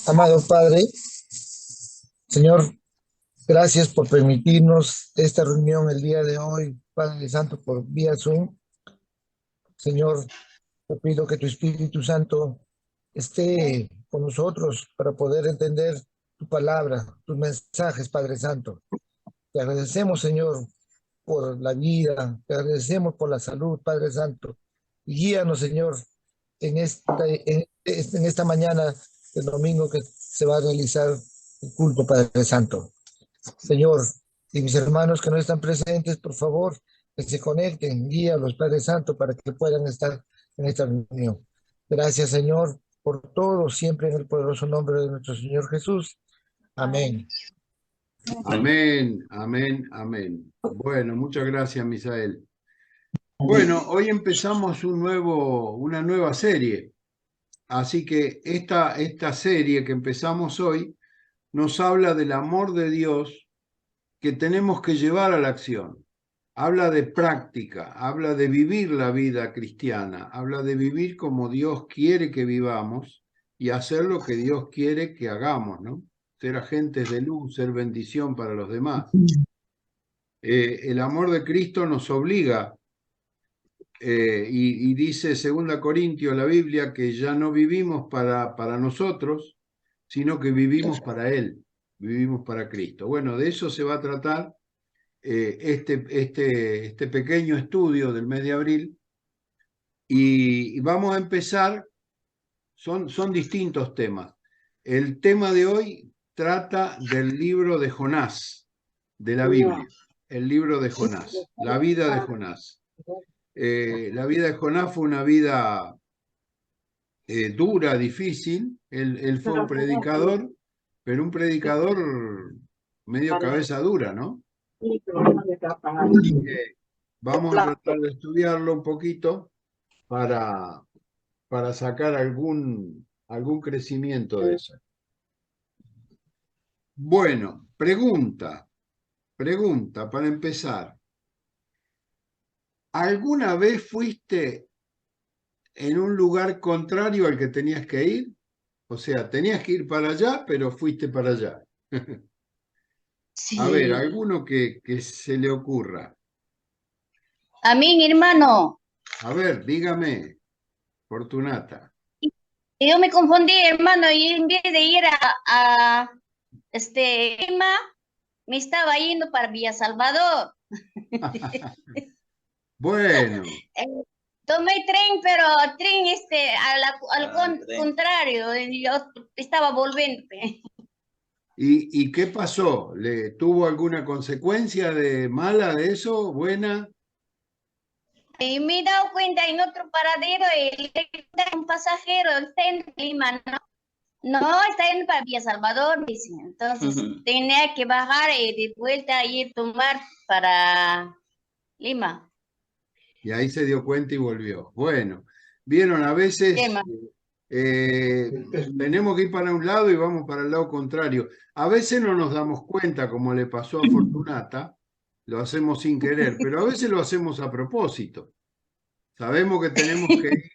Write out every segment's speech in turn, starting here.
Amado Padre, Señor, gracias por permitirnos esta reunión el día de hoy, Padre Santo, por vía Zoom. Señor, te pido que tu Espíritu Santo esté con nosotros para poder entender tu palabra, tus mensajes, Padre Santo. Te agradecemos, Señor, por la vida, te agradecemos por la salud, Padre Santo. Y guíanos, Señor, en esta mañana del domingo que se va a realizar el culto, Padre Santo. Señor, y mis hermanos que no están presentes, por favor, que se conecten, guía a los Padres Santos para que puedan estar en esta reunión. Gracias, Señor, por todo, siempre en el poderoso nombre de nuestro Señor Jesús. Amén. Amén, amén, amén. Bueno, muchas gracias, Misael. Bueno, hoy empezamos una nueva serie. Así que esta serie que empezamos hoy nos habla del amor de Dios que tenemos que llevar a la acción. Habla de práctica, habla de vivir la vida cristiana, habla de vivir como Dios quiere que vivamos y hacer lo que Dios quiere que hagamos, ¿no? Ser agentes de luz, ser bendición para los demás. El amor de Cristo nos obliga, y dice 2 Corintios la Biblia, que ya no vivimos para nosotros, sino que vivimos para Él, vivimos para Cristo. Bueno, de eso se va a tratar este pequeño estudio del mes de abril, y vamos a empezar, son distintos temas. El tema de hoy trata del libro de Jonás, de la Biblia, el libro de Jonás, la vida de Jonás. La vida de Jonás fue una vida dura, difícil. Él fue un predicador, pero un predicador medio cabeza dura, ¿no? Así que vamos a tratar de estudiarlo un poquito para, para sacar algún crecimiento de eso. Bueno, pregunta para empezar. ¿Alguna vez fuiste en un lugar contrario al que tenías que ir? O sea, tenías que ir para allá, pero fuiste para allá. A ver, Sí. alguno que se le ocurra. A mí, hermano, A ver, dígame, Fortunata. yo me confundí, hermano, y en vez de ir a Lima, me estaba yendo para Villa Salvador. Bueno, Tomé tren, pero tren contrario, yo estaba volviendo. ¿y qué pasó? ¿Le tuvo alguna consecuencia de mala de eso? ¿Buena? Y me he dado cuenta en otro paradero, un pasajero está en Lima, ¿no? No, está yendo para Villa Salvador, dice. Entonces tenía que bajar y de vuelta y tomar para Lima. Y ahí se dio cuenta y volvió. Bueno, vieron, a veces tenemos que ir para un lado y vamos para el lado contrario. A veces no nos damos cuenta, como le pasó a Fortunata, lo hacemos sin querer, pero a veces lo hacemos a propósito. Sabemos que tenemos que ir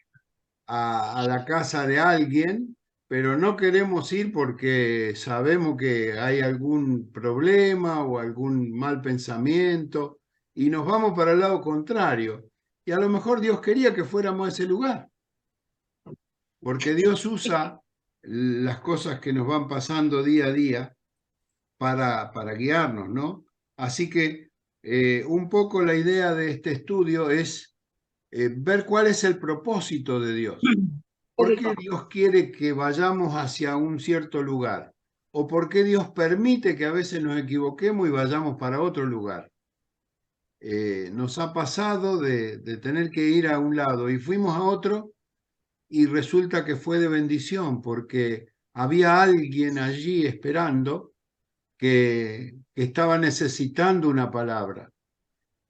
a la casa de alguien, pero no queremos ir porque sabemos que hay algún problema o algún mal pensamiento y nos vamos para el lado contrario. Y a lo mejor Dios quería que fuéramos a ese lugar, porque Dios usa las cosas que nos van pasando día a día para guiarnos, ¿no? Así que un poco la idea de este estudio es ver cuál es el propósito de Dios. ¿Por qué Dios quiere que vayamos hacia un cierto lugar? ¿O por qué Dios permite que a veces nos equivoquemos y vayamos para otro lugar? Nos ha pasado de tener que ir a un lado y fuimos a otro y resulta que fue de bendición porque había alguien allí esperando que estaba necesitando una palabra.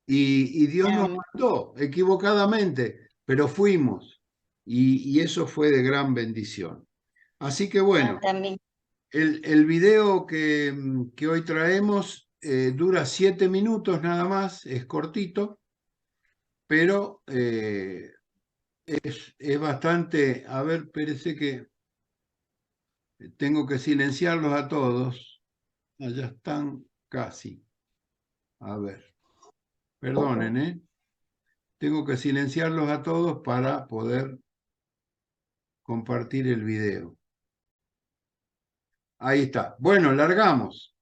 Y Dios nos mandó equivocadamente, pero fuimos. Y eso fue de gran bendición. Así que bueno, También. el video que hoy traemos dura 7 minutos nada más, es cortito, pero es bastante, a ver, parece que Tengo que silenciarlos a todos. Allá están casi. A ver. Perdonen, ¿eh? Tengo que silenciarlos a todos para poder compartir el video. Ahí está. Bueno, largamos.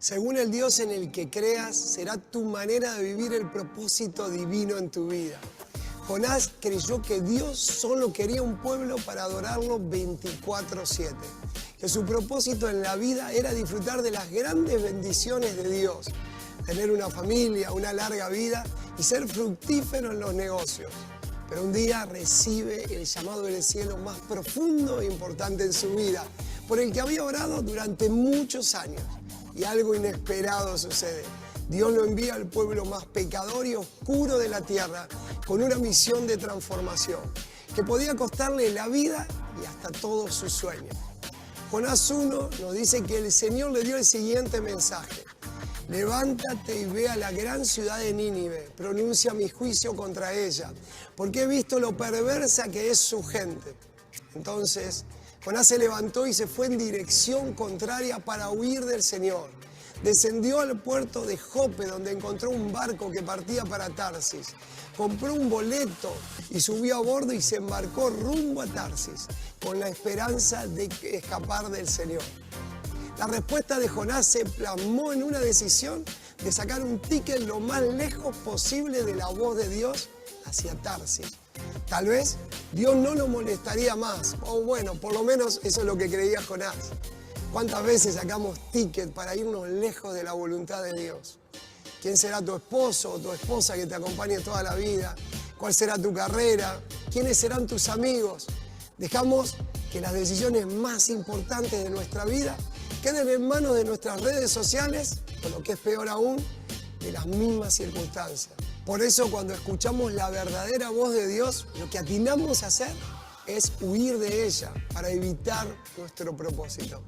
Según el Dios en el que creas, será tu manera de vivir el propósito divino en tu vida. Jonás creyó que Dios solo quería un pueblo para adorarlo 24/7, que su propósito en la vida era disfrutar de las grandes bendiciones de Dios, tener una familia, una larga vida y ser fructífero en los negocios. Pero un día recibe el llamado del cielo más profundo e importante en su vida, por el que había orado durante muchos años. Y algo inesperado sucede. Dios lo envía al pueblo más pecador y oscuro de la tierra con una misión de transformación que podía costarle la vida y hasta todos sus sueños. Jonás 1 nos dice que el Señor le dio el siguiente mensaje: levántate y ve a la gran ciudad de Nínive, pronuncia mi juicio contra ella, porque he visto lo perversa que es su gente. Entonces Jonás se levantó y se fue en dirección contraria para huir del Señor. Descendió al puerto de Jope, donde encontró un barco que partía para Tarsis. Compró un boleto y subió a bordo y se embarcó rumbo a Tarsis, con la esperanza de escapar del Señor. La respuesta de Jonás se plasmó en una decisión de sacar un ticket lo más lejos posible de la voz de Dios hacia Tarsis. Tal vez Dios no lo molestaría más, o bueno, por lo menos eso es lo que creía Jonás. ¿Cuántas veces sacamos ticket para irnos lejos de la voluntad de Dios? ¿Quién será tu esposo o tu esposa que te acompañe toda la vida? ¿Cuál será tu carrera? ¿Quiénes serán tus amigos? Dejamos que las decisiones más importantes de nuestra vida queden en manos de nuestras redes sociales, o lo que es peor aún, de las mismas circunstancias. Por eso, cuando escuchamos la verdadera voz de Dios, lo que atinamos a hacer es huir de ella para evitar nuestro propósito.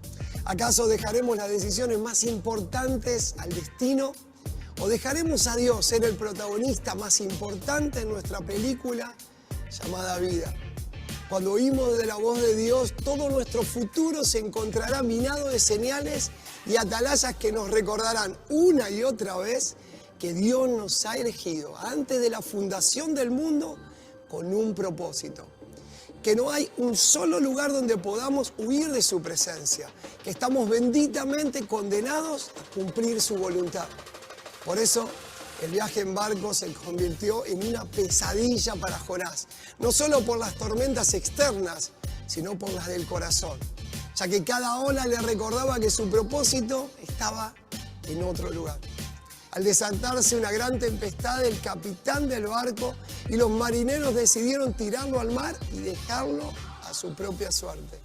¿Acaso dejaremos las decisiones más importantes al destino? ¿O dejaremos a Dios ser el protagonista más importante en nuestra película llamada vida? Cuando oímos de la voz de Dios, todo nuestro futuro se encontrará minado de señales y atalayas que nos recordarán una y otra vez que Dios nos ha elegido antes de la fundación del mundo con un propósito. Que no hay un solo lugar donde podamos huir de su presencia, que estamos benditamente condenados a cumplir su voluntad. Por eso, el viaje en barco se convirtió en una pesadilla para Jonás, no solo por las tormentas externas, sino por las del corazón, ya que cada ola le recordaba que su propósito estaba en otro lugar. Al desatarse una gran tempestad, el capitán del barco y los marineros decidieron tirarlo al mar y dejarlo a su propia suerte.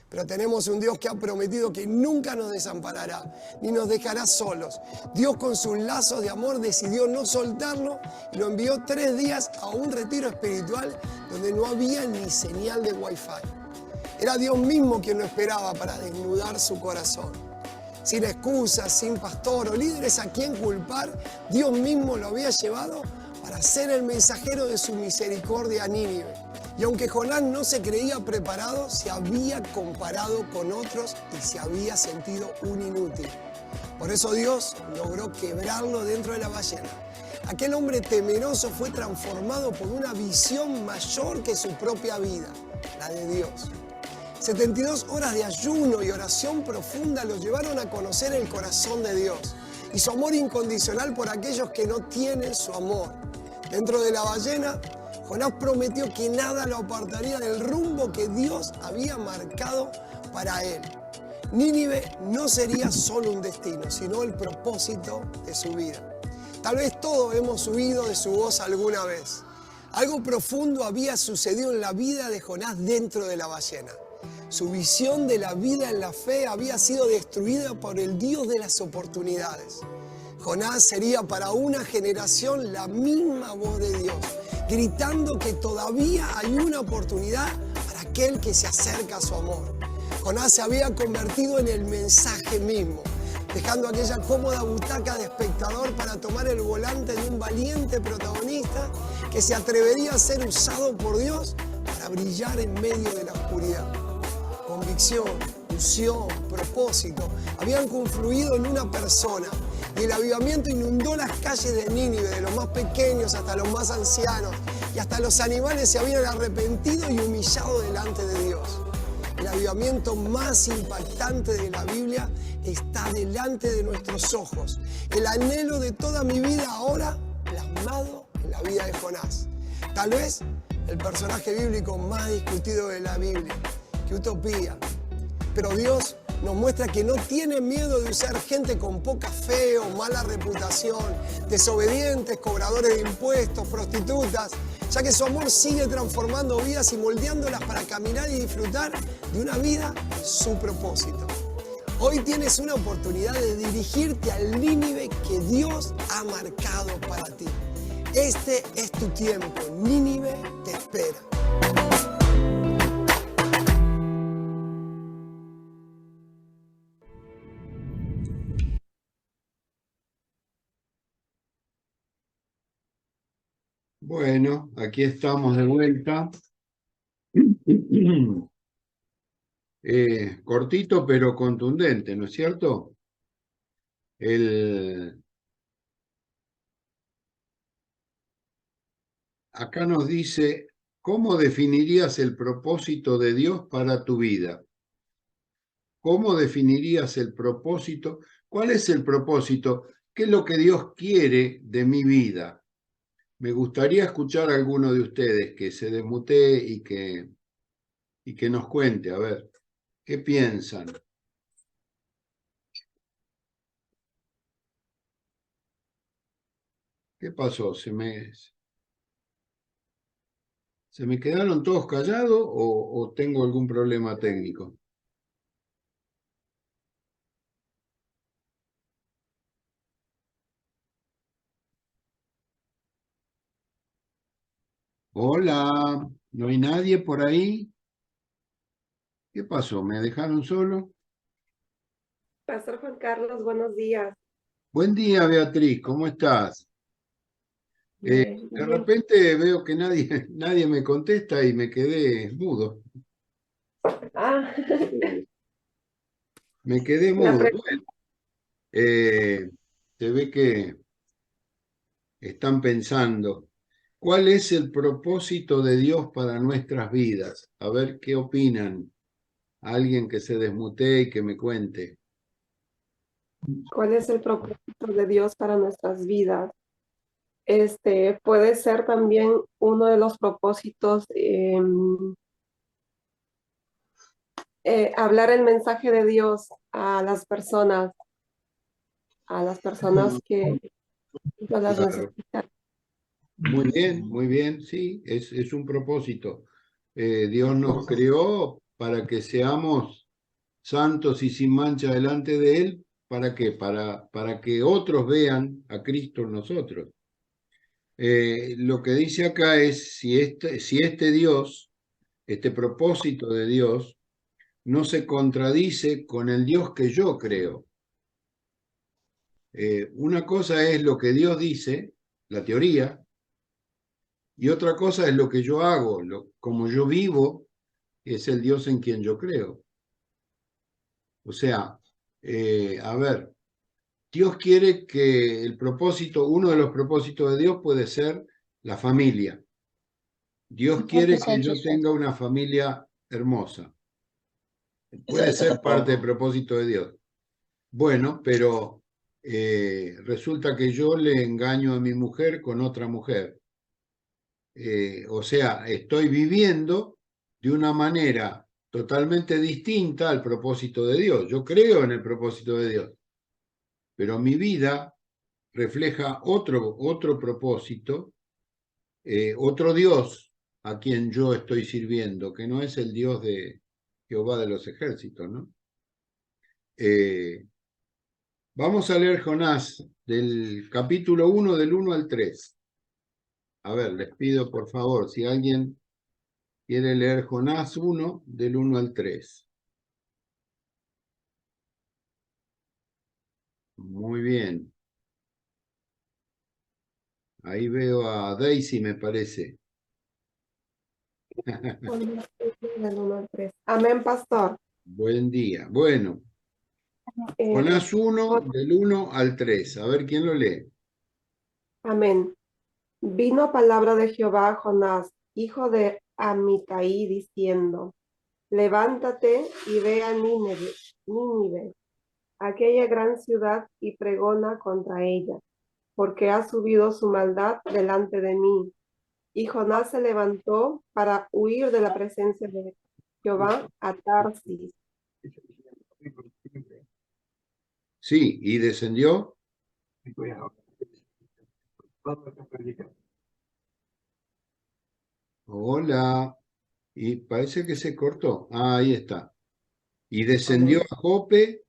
Pero tenemos un Dios que ha prometido que nunca nos desamparará, ni nos dejará solos. Dios, con sus lazos de amor, decidió no soltarlo y lo envió 3 días a un retiro espiritual donde no había ni señal de Wi-Fi. Era Dios mismo quien lo esperaba para desnudar su corazón. Sin excusas, sin pastor o líderes a quien culpar, Dios mismo lo había llevado para ser el mensajero de su misericordia a Nínive. Y aunque Jonás no se creía preparado, se había comparado con otros y se había sentido un inútil. Por eso Dios logró quebrarlo dentro de la ballena. Aquel hombre temeroso fue transformado por una visión mayor que su propia vida, la de Dios. 72 horas de ayuno y oración profunda lo llevaron a conocer el corazón de Dios y su amor incondicional por aquellos que no tienen su amor. Dentro de la ballena, Jonás prometió que nada lo apartaría del rumbo que Dios había marcado para él. Nínive no sería solo un destino, sino el propósito de su vida. Tal vez todos hemos huido de su voz alguna vez. Algo profundo había sucedido en la vida de Jonás dentro de la ballena. Su visión de la vida en la fe había sido destruida por el Dios de las oportunidades. Jonás sería para una generación la misma voz de Dios, gritando que todavía hay una oportunidad para aquel que se acerca a su amor. Jonás se había convertido en el mensaje mismo, dejando aquella cómoda butaca de espectador para tomar el volante de un valiente protagonista que se atrevería a ser usado por Dios para brillar en medio de la oscuridad. Convicción, unción, propósito habían confluido en una persona y el avivamiento inundó las calles de Nínive, de los más pequeños hasta los más ancianos, y hasta los animales se habían arrepentido y humillado delante de Dios. El avivamiento más impactante de la Biblia está delante de nuestros ojos. El anhelo de toda mi vida ahora plasmado en la vida de Jonás. Tal vez el personaje bíblico más discutido de la Biblia. ¡Qué utopía! Pero Dios nos muestra que no tiene miedo de usar gente con poca fe o mala reputación, desobedientes, cobradores de impuestos, prostitutas, ya que su amor sigue transformando vidas y moldeándolas para caminar y disfrutar de una vida en su propósito. Hoy tienes una oportunidad de dirigirte al Nínive que Dios ha marcado para ti. Este es tu tiempo. Nínive te espera. Bueno, aquí estamos de vuelta. Cortito pero contundente, ¿no es cierto? Acá nos dice, ¿cómo definirías el propósito de Dios para tu vida? ¿Cómo definirías el propósito? ¿Cuál es el propósito? ¿Qué es lo que Dios quiere de mi vida? Me gustaría escuchar a alguno de ustedes que se desmutee y que nos cuente, a ver, ¿qué piensan? ¿Qué pasó? ¿Se me quedaron todos callados o tengo algún problema técnico? Hola, ¿no hay nadie por ahí? ¿Qué pasó? ¿Me dejaron solo? Pastor Juan Carlos, buenos días. Buen día, Beatriz, ¿cómo estás? De Bien. repente veo que nadie me contesta y me quedé mudo. Ah, Me quedé mudo. Bueno, se ve que están pensando, ¿cuál es el propósito de Dios para nuestras vidas? A ver qué opinan. Alguien que se desmutee y que me cuente. ¿cuál es el propósito de Dios para nuestras vidas? Puede ser también uno de los propósitos, hablar el mensaje de Dios a las personas que no las Claro. necesitan. Muy bien, sí, es un propósito. Dios nos creó para que seamos santos y sin mancha delante de Él. ¿Para qué? Para que otros vean a Cristo en nosotros. Lo que dice acá es si este Dios, este propósito de Dios, no se contradice con el Dios que yo creo. Una cosa es lo que Dios dice, la teoría, y otra cosa es lo que yo hago, como yo vivo, es el Dios en quien yo creo. O sea, a ver, Dios quiere que uno de los propósitos de Dios puede ser la familia. Dios quiere que yo tenga una familia hermosa. Puede ser parte del propósito de Dios. Bueno, pero resulta que yo le engaño a mi mujer con otra mujer. O sea, estoy viviendo de una manera totalmente distinta al propósito de Dios. Yo creo en el propósito de Dios, pero mi vida refleja otro propósito, otro Dios a quien yo estoy sirviendo, que no es el Dios de Jehová de los ejércitos, ¿no? Vamos a leer Jonás del capítulo 1, del 1 al 3. A ver, les pido por favor, si alguien quiere leer Jonás 1, del 1 al 3. Muy bien. Ahí veo a Daisy, me parece. Del 1 al 3. Amén, pastor. Buen día. Bueno, Eh, Jonás 1, del 1 al 3. A ver quién lo lee. amén. Vino palabra de Jehová a Jonás, hijo de Amitai, diciendo: Levántate y ve a Nínive, aquella gran ciudad, y pregona contra ella, porque ha subido su maldad delante de mí. Y Jonás se levantó para huir de la presencia de Jehová a Tarsis. Sí, y descendió. Hola. Y parece que se cortó. Ah, ahí está. Y descendió a Jope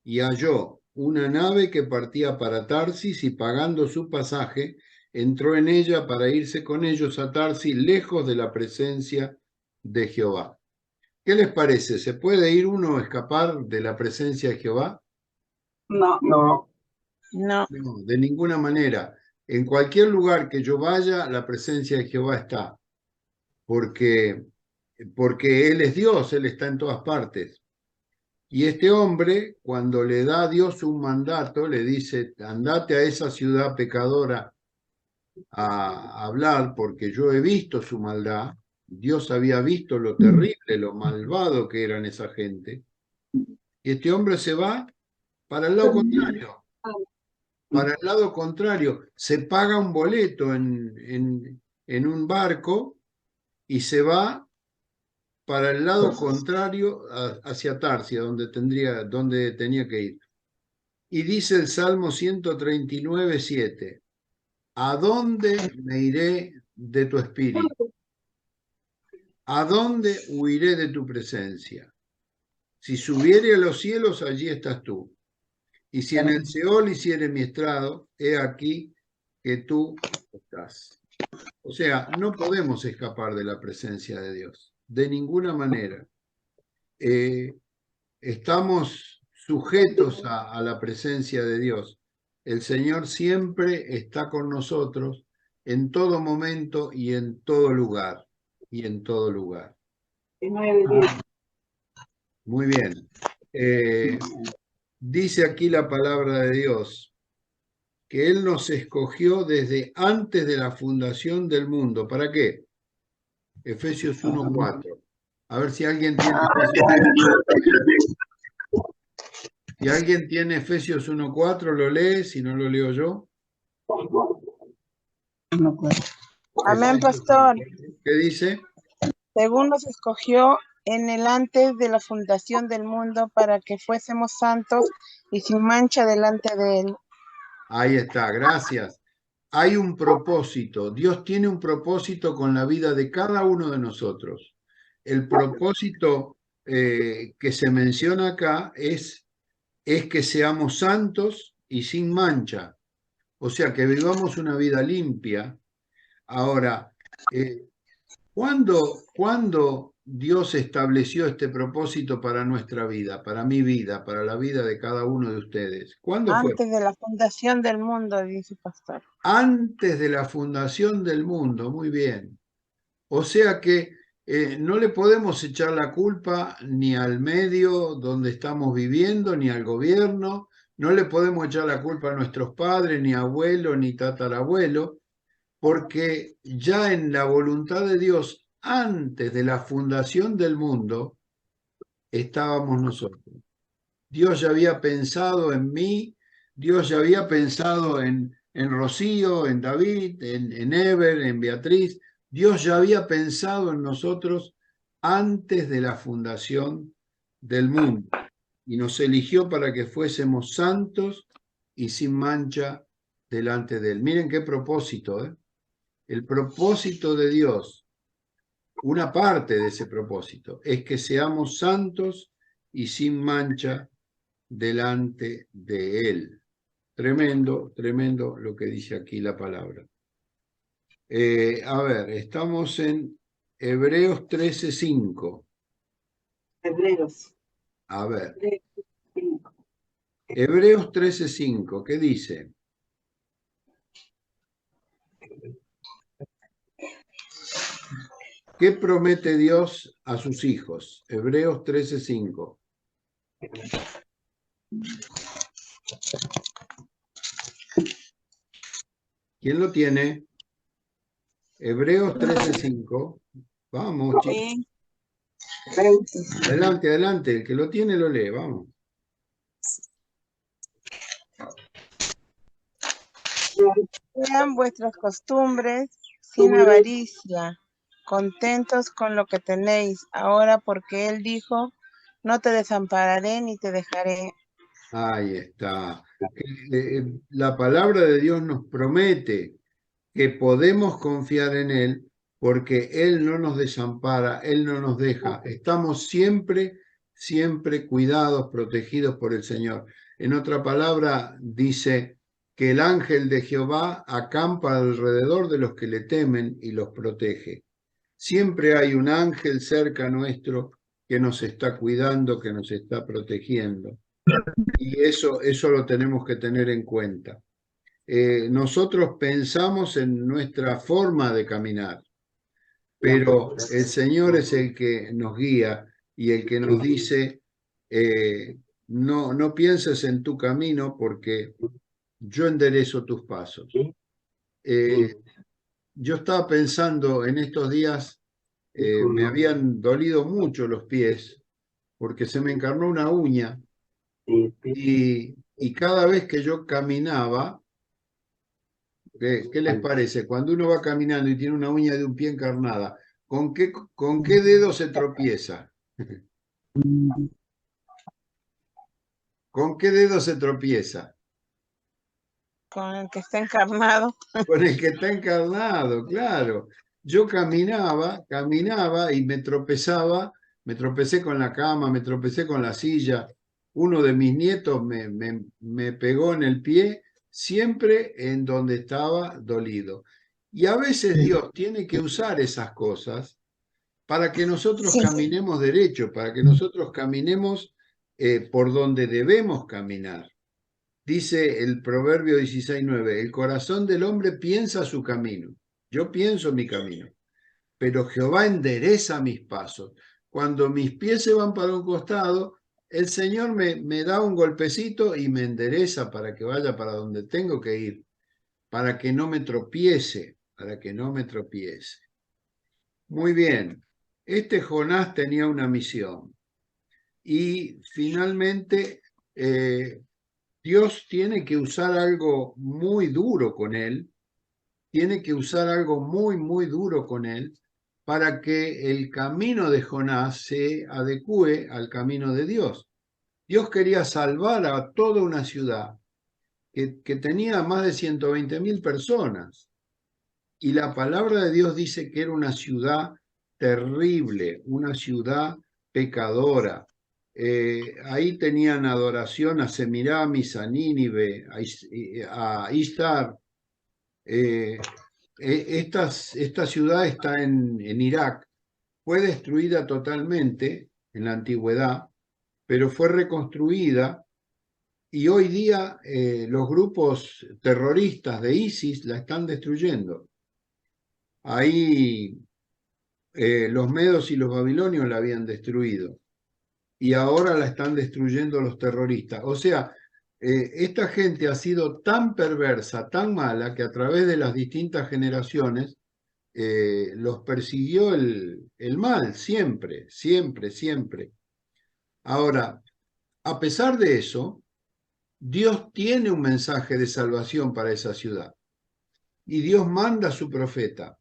y halló una nave que partía para Tarsis y pagando su pasaje, entró en ella para irse con ellos a Tarsis, lejos de la presencia de Jehová. ¿Qué les parece? ¿Se puede ir uno a escapar de la presencia de Jehová? No. No, de ninguna manera. En cualquier lugar que yo vaya, la presencia de Jehová está, porque Él es Dios, Él está en todas partes. Y este hombre, cuando le da a Dios un mandato, le dice: andate a esa ciudad pecadora a hablar, porque yo he visto su maldad. Dios había visto lo terrible, lo malvado que eran esa gente. Y este hombre se va para el lado contrario. Para el lado contrario, se paga un boleto en un barco y se va para el lado contrario hacia Tarsia, donde tenía que ir. Y dice el Salmo 139, 7, ¿a dónde me iré de tu espíritu? ¿A dónde huiré de tu presencia? Si subiere a los cielos, allí estás tú. Y si en el Seol hiciere mi estrado, he aquí que tú estás. O sea, no podemos escapar de la presencia de Dios, de ninguna manera. Estamos sujetos a la presencia de Dios. El Señor siempre está con nosotros en todo momento y en todo lugar. Y en todo lugar. Muy bien. Dice aquí la palabra de Dios que Él nos escogió desde antes de la fundación del mundo. ¿Para qué? Efesios 1:4. A ver si alguien tiene Si alguien tiene Efesios 1:4, lo lee, si no lo leo yo. Amén, pastor. ¿Qué dice? Según nos escogió en el antes de la fundación del mundo para que fuésemos santos y sin mancha delante de él. Ahí está, gracias. Hay un propósito. Dios tiene un propósito con la vida de cada uno de nosotros. El propósito que se menciona acá es que seamos santos y sin mancha. O sea, que vivamos una vida limpia. Ahora, ¿cuándo Dios estableció este propósito para nuestra vida, para mi vida, para la vida de cada uno de ustedes? ¿Cuándo fue? Antes de la fundación del mundo, dice pastor. Antes de la fundación del mundo, muy bien. O sea que no le podemos echar la culpa ni al medio donde estamos viviendo, ni al gobierno, no le podemos echar la culpa a nuestros padres, ni abuelo, ni tatarabuelo, porque ya en la voluntad de Dios, antes de la fundación del mundo, estábamos nosotros. Dios ya había pensado en mí, Dios ya había pensado en Rocío, en David, en Ever, en Beatriz. Dios ya había pensado en nosotros antes de la fundación del mundo y nos eligió para que fuésemos santos y sin mancha delante de Él. Miren qué propósito, ¿eh? El propósito de Dios, una parte de ese propósito, es que seamos santos y sin mancha delante de él. Tremendo, tremendo lo que dice aquí la palabra. A ver, estamos en Hebreos 13:5. Hebreos. A ver, 13:5. Hebreos 13:5, ¿qué dice? ¿Qué promete Dios a sus hijos? Hebreos 13:5. ¿Quién lo tiene? Hebreos 13:5. Vamos, chicos. Adelante, adelante. El que lo tiene lo lee, vamos. Sean vuestras costumbres sin avaricia, contentos con lo que tenéis ahora, porque Él dijo, no te desampararé ni te dejaré. Ahí está. La palabra de Dios nos promete que podemos confiar en Él porque Él no nos desampara, Él no nos deja. Estamos siempre, siempre cuidados, protegidos por el Señor. En otra palabra, dice que el ángel de Jehová acampa alrededor de los que le temen y los protege. Siempre hay un ángel cerca nuestro que nos está cuidando, que nos está protegiendo. Y eso lo tenemos que tener en cuenta. Nosotros pensamos en nuestra forma de caminar, pero el Señor es el que nos guía y el que nos dice, no pienses en tu camino porque yo enderezo tus pasos. Yo estaba pensando en estos días, me habían dolido mucho los pies porque se me encarnó una uña y cada vez que yo caminaba, ¿qué les parece? Cuando uno va caminando y tiene una uña de un pie encarnada, ¿con qué dedo se tropieza? ¿Con qué dedo se tropieza? Con el que está encarnado. Con el que está encarnado, claro. Yo caminaba y me tropecé con la cama, me tropecé con la silla. Uno de mis nietos me pegó en el pie, siempre en donde estaba dolido. Y a veces Dios tiene que usar esas cosas para que nosotros caminemos derecho, para que nosotros caminemos por donde debemos caminar. Dice el Proverbio 16:9, el corazón del hombre piensa su camino. Yo pienso mi camino, pero Jehová endereza mis pasos. Cuando mis pies se van para un costado, el Señor me da un golpecito y me endereza para que vaya para donde tengo que ir, para que no me tropiece, para que no me tropiece. Muy bien, este Jonás tenía una misión y finalmente Dios tiene que usar algo muy duro con él, tiene que usar algo muy, muy duro con él para que el camino de Jonás se adecue al camino de Dios. Dios quería salvar a toda una ciudad que tenía más de 120.000 personas. Y la palabra de Dios dice que era una ciudad terrible, una ciudad pecadora. Ahí tenían adoración a Semiramis, a Nínive, a Ishtar. Esta ciudad está en Irak. Fue destruida totalmente en la antigüedad, pero fue reconstruida y hoy día los grupos terroristas de ISIS la están destruyendo. Ahí los medos y los babilonios la habían destruido y ahora la están destruyendo los terroristas. O sea, esta gente ha sido tan perversa, tan mala, que a través de las distintas generaciones los persiguió el mal, siempre, siempre, siempre. Ahora, a pesar de eso, Dios tiene un mensaje de salvación para esa ciudad. Y Dios manda a su profeta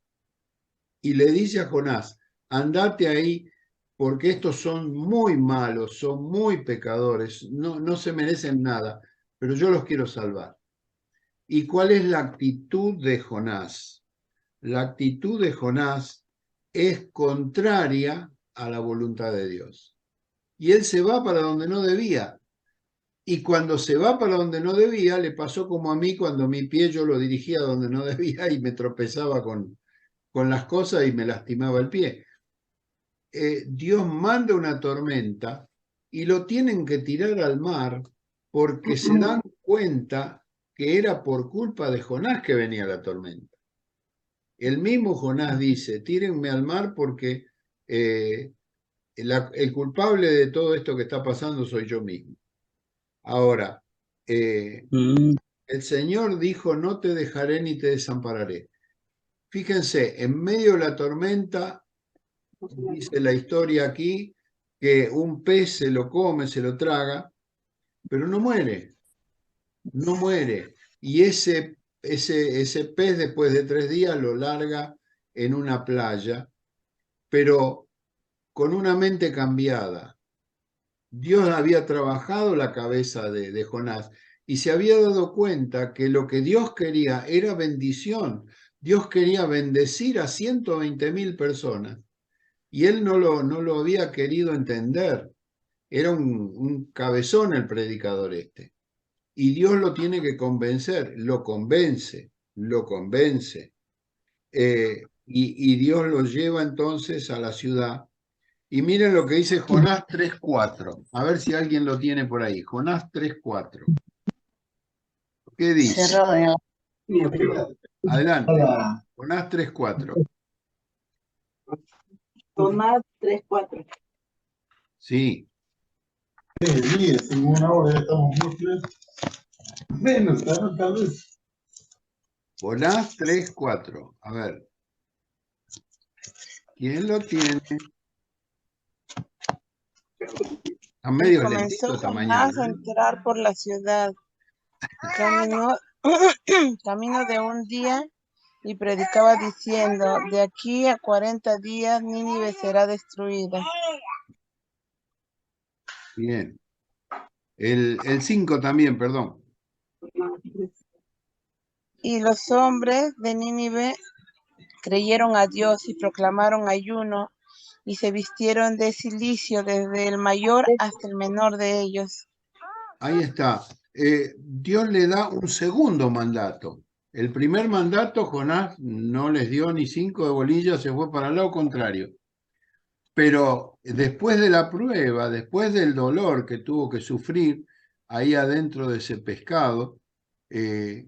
y le dice a Jonás, andate ahí porque estos son muy malos, son muy pecadores, no se merecen nada, pero yo los quiero salvar. ¿Y cuál es la actitud de Jonás? La actitud de Jonás es contraria a la voluntad de Dios. Y él se va para donde no debía. Y cuando se va para donde no debía, le pasó como a mí cuando mi pie yo lo dirigía donde no debía y me tropezaba con las cosas y me lastimaba el pie. Dios manda una tormenta y lo tienen que tirar al mar porque se dan cuenta que era por culpa de Jonás que venía la tormenta. El mismo Jonás dice, tírenme al mar porque el culpable de todo esto que está pasando soy yo mismo. Ahora, el Señor dijo, no te dejaré ni te desampararé. Fíjense, en medio de la tormenta, dice la historia aquí, que un pez se lo come, se lo traga, pero no muere, no muere. Y ese pez después de 3 días lo larga en una playa, pero con una mente cambiada. Dios había trabajado la cabeza de Jonás y se había dado cuenta que lo que Dios quería era bendición. Dios quería bendecir a 120.000 personas y él no lo había querido entender. Era un cabezón el predicador este. Y Dios lo tiene que convencer, lo convence. Y Dios lo lleva entonces a la ciudad. Y miren lo que dice Jonás 3:4. A ver si alguien lo tiene por ahí. Jonás 3:4. ¿Qué dice? Adelante. Jonás 3:4. Jonás 3:4. Sí. En 1 hora ya estamos menos, tal vez. Jonás 3:4. A ver. ¿Quién lo tiene? A medio Comenzó esta Jonás mañana. a entrar por la ciudad. Camino de un día y predicaba diciendo, de aquí a 40 días Nínive será destruida. Bien. El 5 también, perdón. Y los hombres de Nínive creyeron a Dios y proclamaron ayuno y se vistieron de cilicio desde el mayor hasta el menor de ellos. Ahí está. Dios le da un segundo mandato. El primer mandato, Jonás no les dio ni 5 de bolillas, se fue para el lado contrario. Pero después de la prueba, después del dolor que tuvo que sufrir ahí adentro de ese pescado, él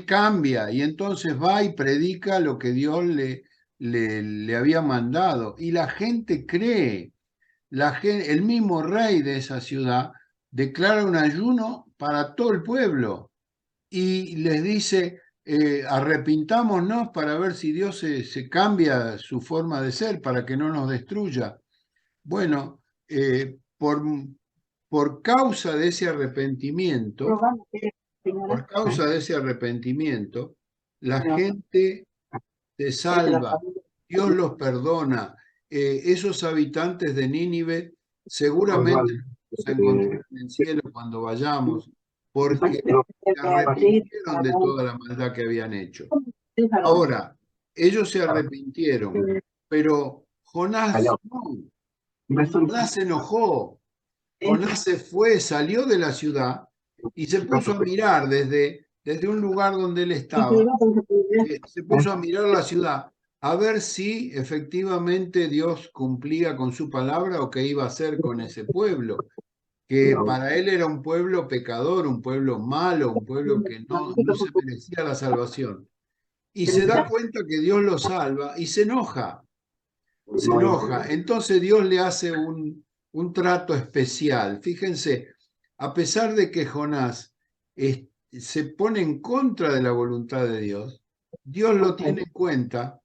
cambia y entonces va y predica lo que Dios le había mandado. Y la gente cree. El mismo rey de esa ciudad declara un ayuno para todo el pueblo y les dice, arrepintámonos para ver si Dios se cambia su forma de ser, para que no nos destruya. Bueno, por causa de ese arrepentimiento, la gente se salva, Dios los perdona. Esos habitantes de Nínive seguramente nos encontrarán en el cielo cuando vayamos, porque se arrepintieron de toda la maldad que habían hecho. Ahora, ellos se arrepintieron, pero Jonás no. Jonás se enojó. Jonás se fue, salió de la ciudad y se puso a mirar desde un lugar donde él estaba. Se puso a mirar la ciudad a ver si efectivamente Dios cumplía con su palabra o qué iba a hacer con ese pueblo, que para él era un pueblo pecador, un pueblo malo, un pueblo que no se merecía la salvación. Y se da cuenta que Dios lo salva y se enoja. Entonces Dios le hace un trato especial. Fíjense, a pesar de que Jonás se pone en contra de la voluntad de Dios, Dios lo tiene en cuenta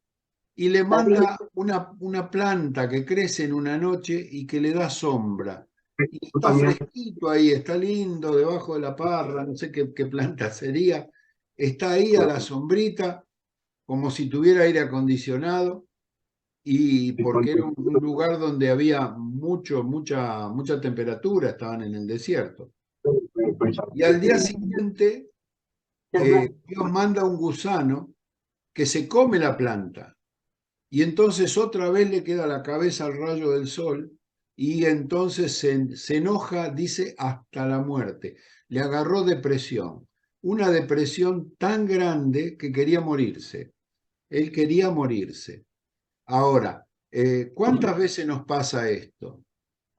y le manda una planta que crece en una noche y que le da sombra. Y está fresquito ahí, está lindo debajo de la parra, no sé qué planta sería. Está ahí a la sombrita, como si tuviera aire acondicionado, y porque era un lugar donde había mucha temperatura, estaban en el desierto. Y al día siguiente, Dios manda un gusano que se come la planta. Y entonces otra vez le queda la cabeza al rayo del sol y entonces se enoja, dice, hasta la muerte. Le agarró depresión, una depresión tan grande que quería morirse. Él quería morirse. Ahora, ¿cuántas veces nos pasa esto?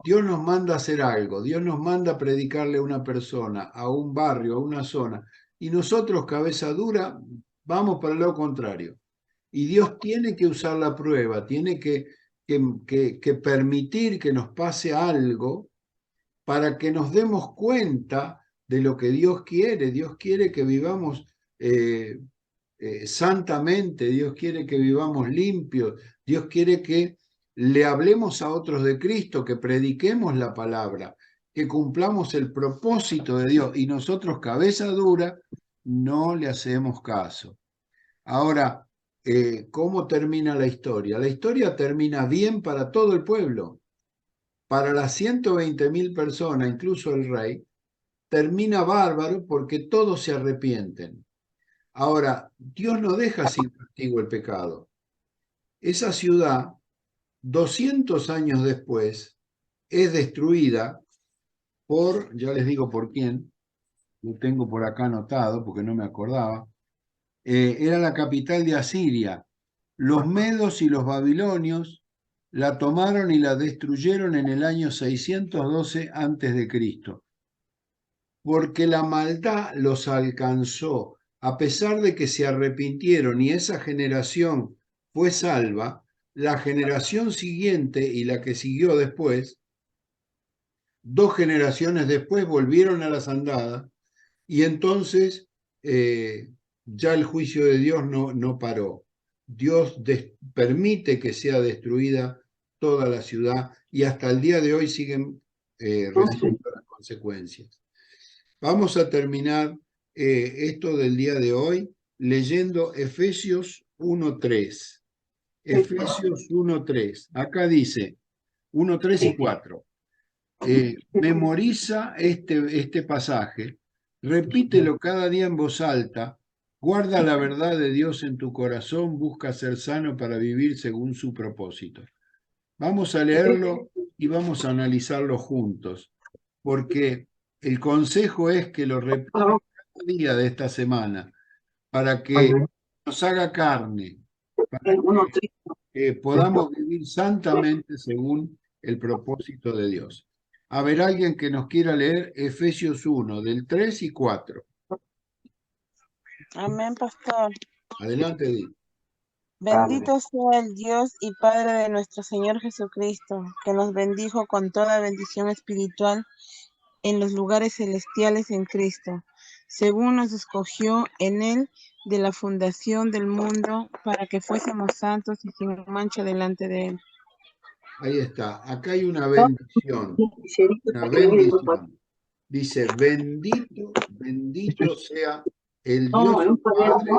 Dios nos manda a hacer algo, Dios nos manda a predicarle a una persona, a un barrio, a una zona, y nosotros, cabeza dura, vamos para el lado contrario. Y Dios tiene que usar la prueba, tiene que permitir que nos pase algo para que nos demos cuenta de lo que Dios quiere. Dios quiere que vivamos santamente, Dios quiere que vivamos limpios, Dios quiere que le hablemos a otros de Cristo, que prediquemos la palabra, que cumplamos el propósito de Dios, y nosotros, cabeza dura, no le hacemos caso. Ahora, ¿cómo termina la historia? La historia termina bien para todo el pueblo. Para las 120.000 personas, incluso el rey, termina bárbaro porque todos se arrepienten. Ahora, Dios no deja sin castigo el pecado. Esa ciudad, 200 años después, es destruida por, ya les digo por quién, lo tengo por acá anotado porque no me acordaba, era la capital de Asiria. Los medos y los babilonios la tomaron y la destruyeron en el año 612 a.C., porque la maldad los alcanzó. A pesar de que se arrepintieron y esa generación fue salva, la generación siguiente y la que siguió después, 2 generaciones después, volvieron a las andadas, y entonces ya el juicio de Dios no paró. Dios permite que sea destruida toda la ciudad, y hasta el día de hoy siguen recibiendo las consecuencias. Vamos a terminar esto del día de hoy leyendo Efesios 1:3. Efesios 1:3. Acá dice 1:3 y 4. Memoriza este pasaje, repítelo cada día en voz alta, guarda la verdad de Dios en tu corazón, busca ser sano para vivir según su propósito. Vamos a leerlo y vamos a analizarlo juntos, porque el consejo es que lo repita cada día de esta semana, para que nos haga carne, para que podamos vivir santamente según el propósito de Dios. A ver, alguien que nos quiera leer Efesios 1, del 3 y 4. Amén, pastor. Adelante, Edith. Bendito sea el Dios y Padre de nuestro Señor Jesucristo, que nos bendijo con toda bendición espiritual en los lugares celestiales en Cristo, según nos escogió en Él de la fundación del mundo, para que fuésemos santos y sin mancha delante de Él. Ahí está. Acá hay una bendición. Una bendición. Dice, bendito sea el Dios y Padre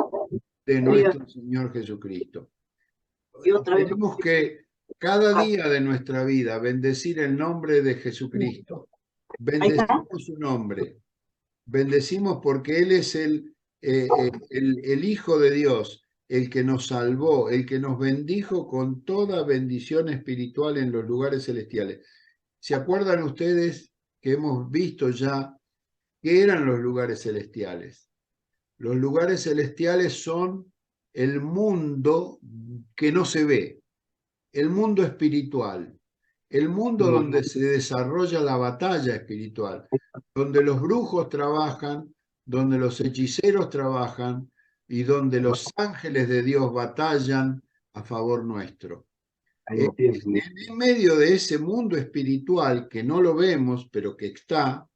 de nuestro Señor Jesucristo. Tenemos que cada día de nuestra vida bendecir el nombre de Jesucristo. Bendecimos su nombre. Bendecimos porque Él es el Hijo de Dios, el que nos salvó, el que nos bendijo con toda bendición espiritual en los lugares celestiales. ¿Se acuerdan ustedes que hemos visto ya qué eran los lugares celestiales? Los lugares celestiales son el mundo que no se ve, el mundo espiritual, el mundo donde se desarrolla la batalla espiritual, donde los brujos trabajan, donde los hechiceros trabajan y donde los ángeles de Dios batallan a favor nuestro. En medio de ese mundo espiritual que no lo vemos, pero que está,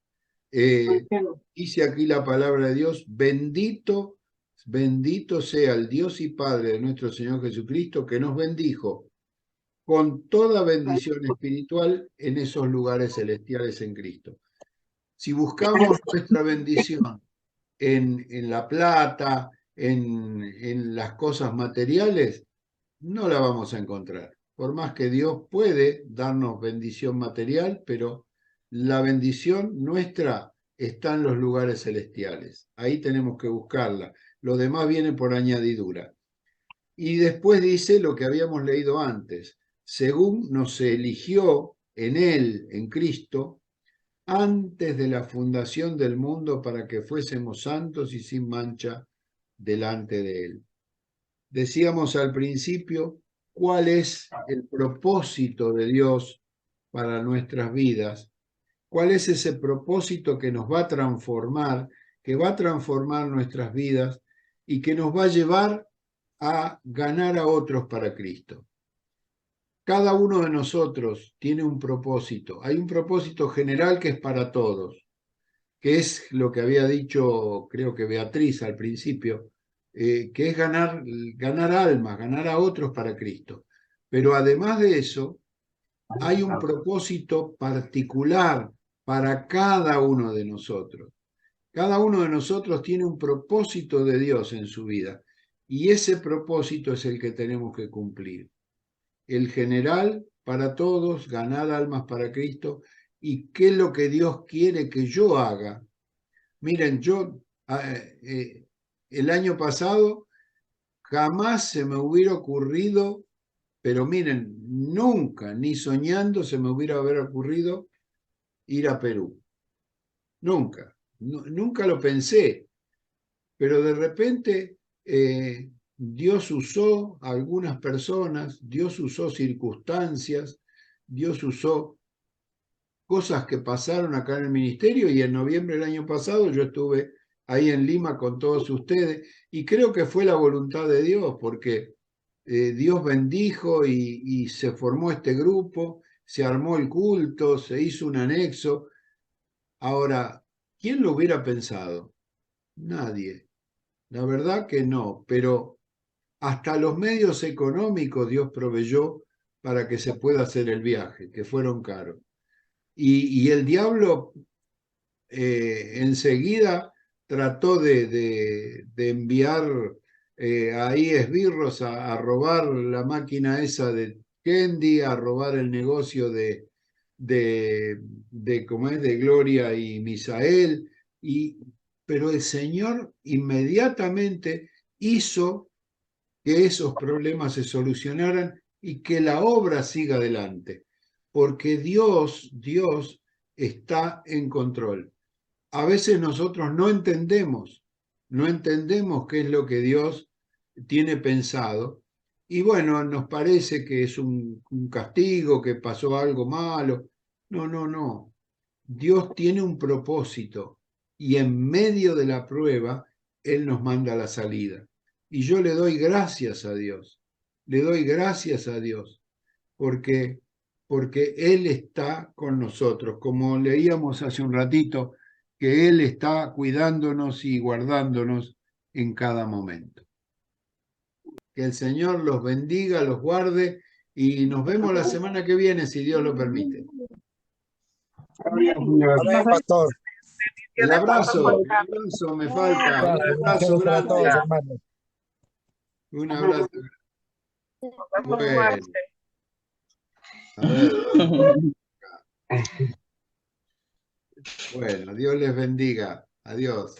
dice aquí la palabra de Dios, bendito sea el Dios y Padre de nuestro Señor Jesucristo, que nos bendijo con toda bendición espiritual en esos lugares celestiales en Cristo. Si buscamos nuestra bendición en la plata, en las cosas materiales, no la vamos a encontrar. Por más que Dios puede darnos bendición material, pero la bendición nuestra está en los lugares celestiales. Ahí tenemos que buscarla. Lo demás viene por añadidura. Y después dice lo que habíamos leído antes. Según nos eligió en Él, en Cristo, antes de la fundación del mundo, para que fuésemos santos y sin mancha delante de Él. Decíamos al principio cuál es el propósito de Dios para nuestras vidas, cuál es ese propósito que nos va a transformar, que va a transformar nuestras vidas y que nos va a llevar a ganar a otros para Cristo. Cada uno de nosotros tiene un propósito. Hay un propósito general que es para todos, que es lo que había dicho, creo que Beatriz al principio, que es ganar almas, ganar a otros para Cristo. Pero además de eso, hay un propósito particular para cada uno de nosotros. Cada uno de nosotros tiene un propósito de Dios en su vida, y ese propósito es el que tenemos que cumplir. El general para todos, ganar almas para Cristo, y qué es lo que Dios quiere que yo haga. Miren, yo el año pasado jamás se me hubiera ocurrido, pero miren, nunca, ni soñando se me hubiera ocurrido ir a Perú. Nunca, nunca lo pensé, pero de repente Dios usó a algunas personas, Dios usó circunstancias, Dios usó cosas que pasaron acá en el ministerio, y en noviembre del año pasado yo estuve ahí en Lima con todos ustedes, y creo que fue la voluntad de Dios, porque Dios bendijo y se formó este grupo, se armó el culto, se hizo un anexo. Ahora, ¿quién lo hubiera pensado? Nadie. La verdad que no, pero hasta los medios económicos Dios proveyó para que se pueda hacer el viaje, que fueron caros. Y el diablo enseguida trató de enviar ahí esbirros a robar la máquina esa de Kendi, a robar el negocio ¿cómo es? De Gloria y Misael, pero el Señor inmediatamente hizo que esos problemas se solucionaran y que la obra siga adelante, porque Dios está en control. A veces nosotros no entendemos qué es lo que Dios tiene pensado, y bueno, nos parece que es un castigo, que pasó algo malo. No. Dios tiene un propósito, y en medio de la prueba, Él nos manda la salida. Y yo le doy gracias a Dios, porque Él está con nosotros, como leíamos hace un ratito, que Él está cuidándonos y guardándonos en cada momento. Que el Señor los bendiga, los guarde, y nos vemos la semana que viene, si Dios lo permite. Amén, pastor. El abrazo me falta. Un abrazo Para grande. todos, hermanos. Un abrazo. Bueno. A ver. Bueno, Dios les bendiga. Adiós.